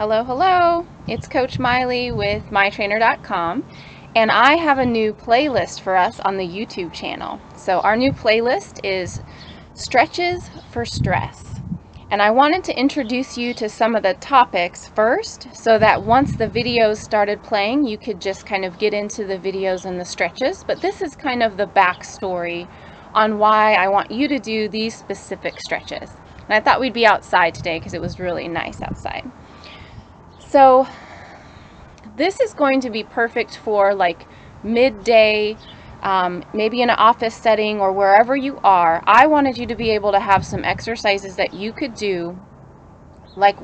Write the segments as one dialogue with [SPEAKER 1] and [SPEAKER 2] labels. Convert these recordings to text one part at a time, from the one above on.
[SPEAKER 1] Hello, hello. It's Coach Maile with MaiTrainer.com, and I have a new playlist for us on the YouTube channel. So our new playlist is Stretches for Stress. And I wanted to introduce you to some of the topics first so that once the videos started playing, you could just kind of get into the videos and the stretches. But this is kind of the backstory on why I want you to do these specific stretches. And I thought we'd be outside today because it was really nice outside. So this is going to be perfect for like midday, maybe in an office setting or wherever you are. I wanted you to be able to have some exercises that you could do, like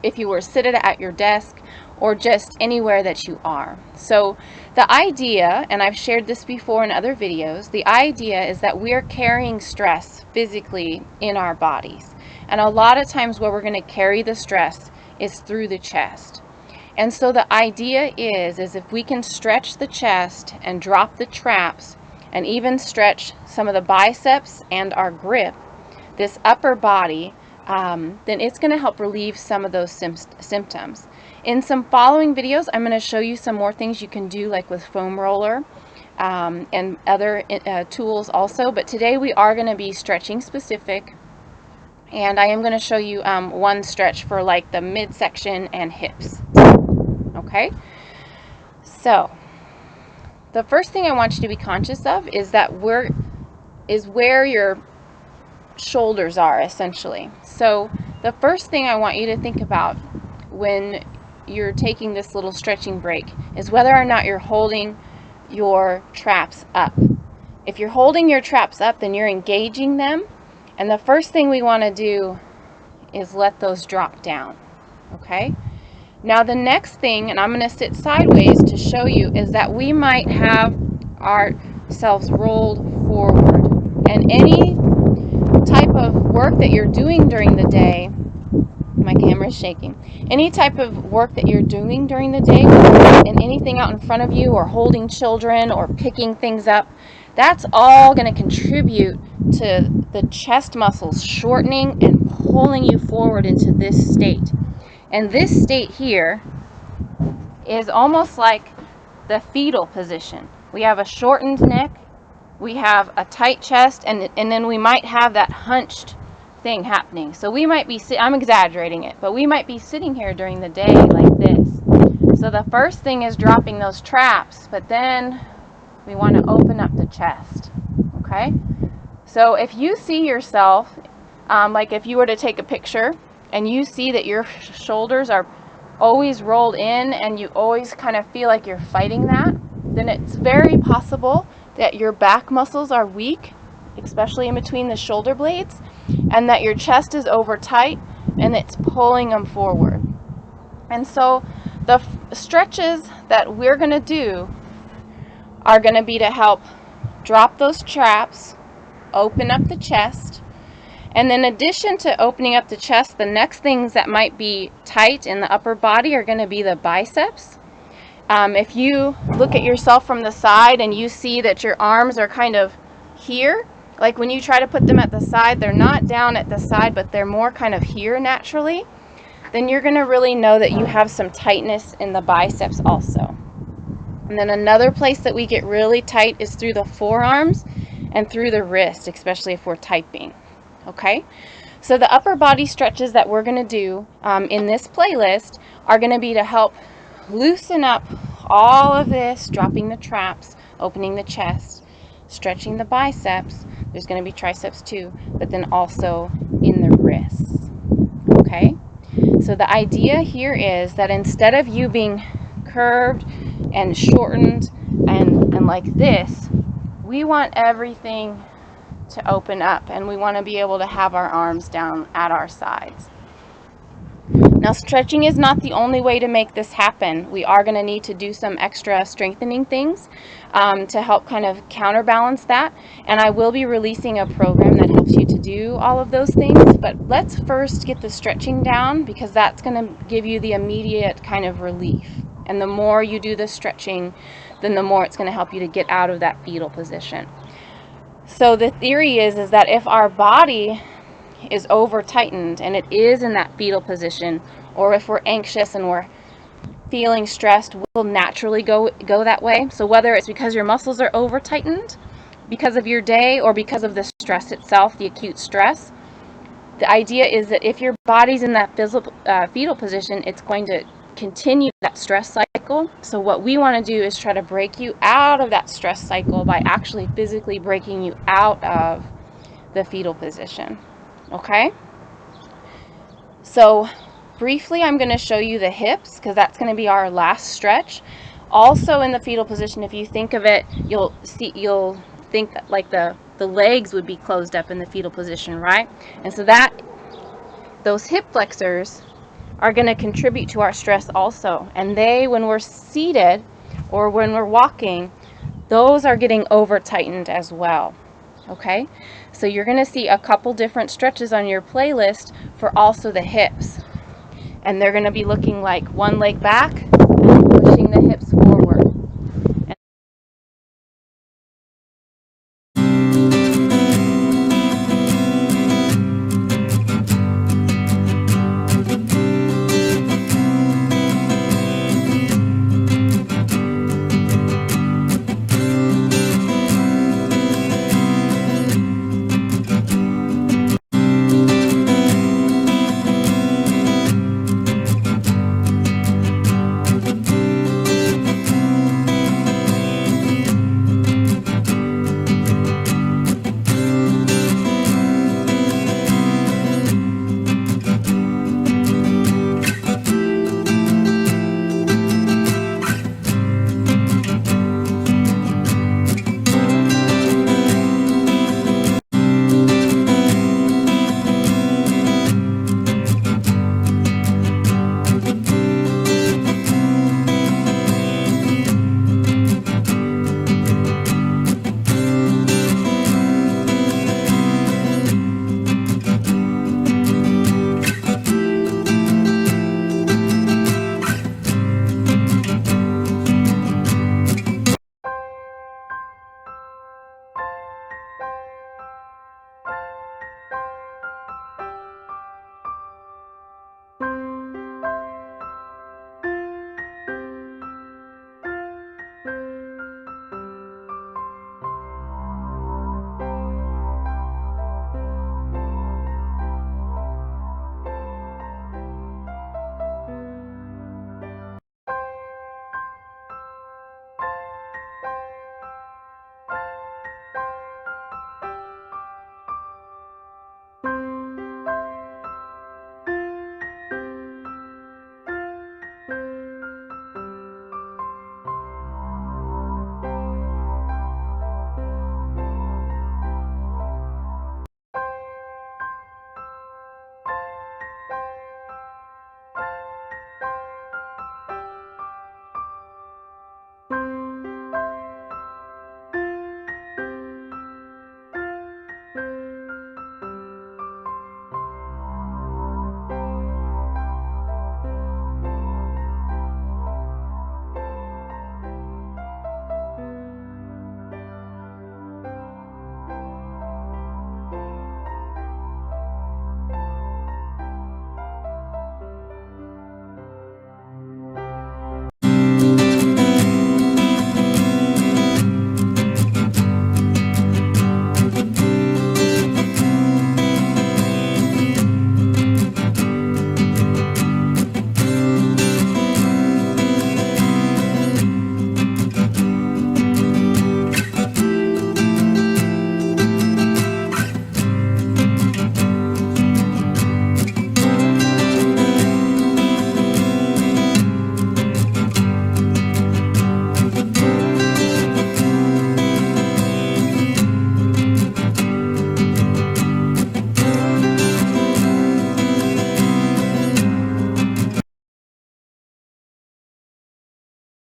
[SPEAKER 1] if you were seated at your desk or just anywhere that you are. So the idea, and I've shared this before in other videos, the idea is that we're carrying stress physically in our bodies. And a lot of times where we're going to carry the stress is through the chest. And so the idea is if we can stretch the chest and drop the traps and even stretch some of the biceps and our grip, this upper body, then it's going to help relieve some of those symptoms. In some following videos, I'm going to show you some more things you can do, like with foam roller and other tools also. But today we are going to be stretching specific. And I am going to show you one stretch for like the midsection and hips. Okay? So, the first thing I want you to be conscious of is that where your shoulders are, essentially. So, the first thing I want you to think about when you're taking this little stretching break is whether or not you're holding your traps up. If you're holding your traps up, then you're engaging them. And the first thing we want to do is let those drop down, okay? Now the next thing, and I'm going to sit sideways to show you, is that we might have ourselves rolled forward. And any type of work that you're doing during the day, my camera is shaking, any type of work that you're doing during the day, and anything out in front of you, or holding children, or picking things up, that's all going to contribute to the chest muscles shortening and pulling you forward into this state. And this state here is almost like the fetal position. We have a shortened neck, we have a tight chest, and then we might have that hunched thing happening. So we might be, I'm exaggerating it, but we might be sitting here during the day like this. So the first thing is dropping those traps, but then we want to open up the chest, okay? So if you see yourself, like if you were to take a picture and you see that your shoulders are always rolled in and you always kind of feel like you're fighting that, then it's very possible that your back muscles are weak, especially in between the shoulder blades, and that your chest is over tight and it's pulling them forward. And so the stretches that we're going to do are going to be to help drop those traps, open up the chest, and in addition to opening up the chest, the next things that might be tight in the upper body are going to be the biceps. If you look at yourself from the side and you see that your arms are kind of here, like when you try to put them at the side, they're not down at the side, but they're more kind of here naturally, then you're going to really know that you have some tightness in the biceps also. And then another place that we get really tight is through the forearms and through the wrist, especially if we're typing. Okay, so the upper body stretches that we're going to do in this playlist are going to be to help loosen up all of this, dropping the traps, opening the chest, stretching the biceps. There's going to be triceps too, but then also in the wrists. Okay, so the idea here is that instead of you being curved and shortened and like this, we want everything to open up, and we want to be able to have our arms down at our sides. Now, stretching is not the only way to make this happen. We are going to need to do some extra strengthening things to help kind of counterbalance that, and I will be releasing a program that helps you to do all of those things. But let's first get the stretching down, because that's going to give you the immediate kind of relief. And the more you do the stretching, then the more it's going to help you to get out of that fetal position. So the theory is that if our body is over tightened and it is in that fetal position, or if we're anxious and we're feeling stressed, we'll naturally go that way. So whether it's because your muscles are over tightened because of your day or because of the stress itself, the acute stress, the idea is that if your body's in that fetal position, it's going to continue that stress cycle. So what we want to do is try to break you out of that stress cycle by actually physically breaking you out of the fetal position. Okay? So briefly, I'm going to show you the hips because that's going to be our last stretch. Also in the fetal position, if you think of it, you'll think that like the legs would be closed up in the fetal position, right? And so those hip flexors are going to contribute to our stress also. And when we're seated or when we're walking, those are getting over tightened as well. Okay? So you're going to see a couple different stretches on your playlist for also the hips. And they're going to be looking like one leg back, pushing the hips